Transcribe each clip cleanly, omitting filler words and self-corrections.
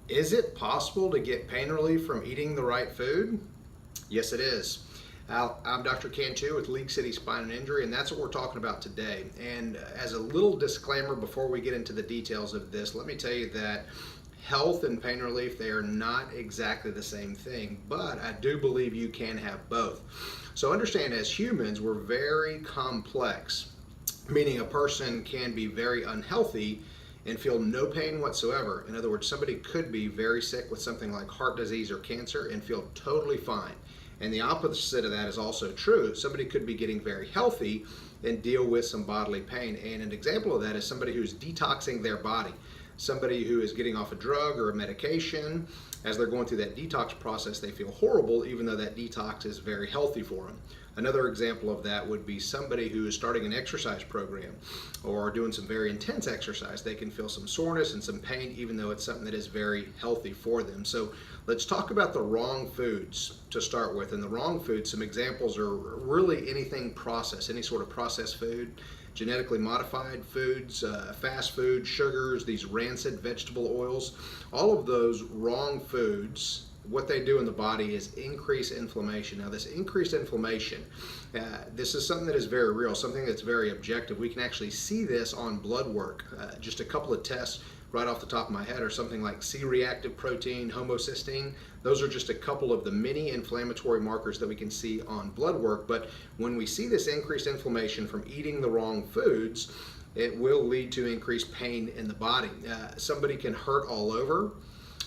Is it possible to get pain relief from eating the right food? Yes, it is. I'm Dr. Cantu with League City Spine and Injury, and that's what we're talking about today. And as a little disclaimer before we get into the details of this, let me tell you that health and pain relief, they are not exactly the same thing, but I do believe you can have both. So understand, as humans, we're very complex, meaning a person can be very unhealthy and feel no pain whatsoever. In other words, somebody could be very sick with something like heart disease or cancer and feel totally fine. And the opposite of that is also true. Somebody could be getting very healthy and deal with some bodily pain. And an example of that is somebody who's detoxing their body. Somebody who is getting off a drug or a medication. As they're going through that detox process, they feel horrible, even though that detox is very healthy for them. Another example of that would be somebody who is starting an exercise program or doing some very intense exercise. They can feel some soreness and some pain, even though it's something that is very healthy for them. So let's talk about the wrong foods to start with. And the wrong foods, some examples are really anything processed, any sort of processed food, genetically modified foods, fast food, sugars, these rancid vegetable oils. All of those wrong foods, what they do in the body is increase inflammation. Now, this increased inflammation, this is something that is very real, something that's very objective. We can actually see this on blood work. Just a couple of tests right off the top of my head are something like C-reactive protein, homocysteine. Those are just a couple of the many inflammatory markers that we can see on blood work. But when we see this increased inflammation from eating the wrong foods, it will lead to increased pain in the body. Somebody can hurt all over,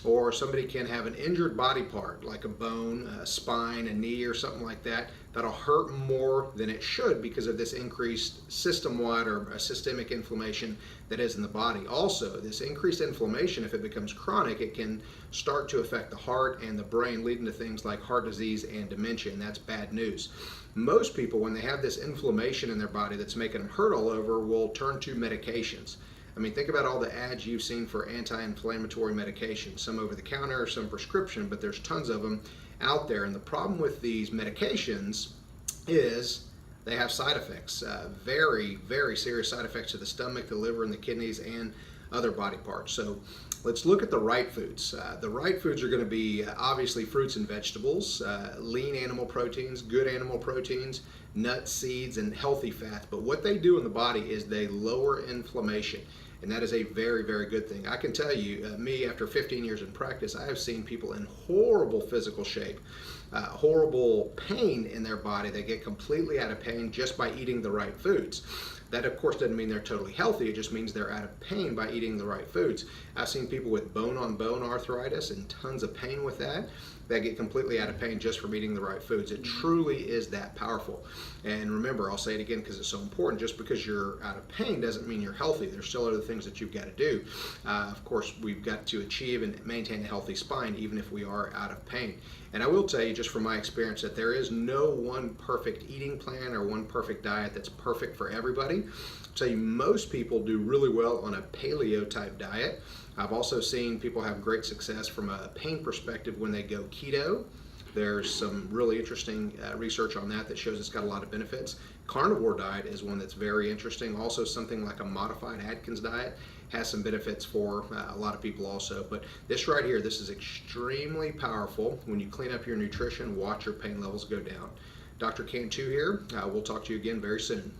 or somebody can have an injured body part like a bone, a spine, a knee, or something like that, that'll hurt more than it should because of this increased system-wide or systemic inflammation that is in the body. Also, this increased inflammation, if it becomes chronic, it can start to affect the heart and the brain, leading to things like heart disease and dementia, and that's bad news. Most people, when they have this inflammation in their body that's making them hurt all over, will turn to medications. I mean, think about all the ads you've seen for anti-inflammatory medications, some over the counter, some prescription, but there's tons of them out there. And the problem with these medications is they have side effects, very, very serious side effects to the stomach, the liver, and the kidneys, and other body parts. So let's look at the right foods. The right foods are going to be obviously fruits and vegetables, lean animal proteins, good animal proteins, nuts, seeds, and healthy fats. But what they do in the body is they lower inflammation. And that is a very, very good thing. I can tell you, me, after 15 years in practice, I have seen people in horrible physical shape, horrible pain in their body. They get completely out of pain just by eating the right foods. That, of course, doesn't mean they're totally healthy. It just means they're out of pain by eating the right foods. I've seen people with bone-on-bone arthritis and tons of pain with that get completely out of pain just from eating the right foods. It truly is that powerful. And remember, I'll say it again because it's so important, just because you're out of pain doesn't mean you're healthy. There's still other things that you've got to do. Of course, we've got to achieve and maintain a healthy spine even if we are out of pain. And I will tell you, just from my experience, that there is no one perfect eating plan or one perfect diet that's perfect for everybody. I'll tell you, most people do really well on a paleo type diet. I've also seen people have great success from a pain perspective when they go keto. There's some really interesting research on that shows it's got a lot of benefits. Carnivore diet is one that's very interesting. Also, something like a modified Atkins diet has some benefits for a lot of people also. But this right here, this is extremely powerful. When you clean up your nutrition, watch your pain levels go down. Dr. Cantu here. We'll talk to you again very soon.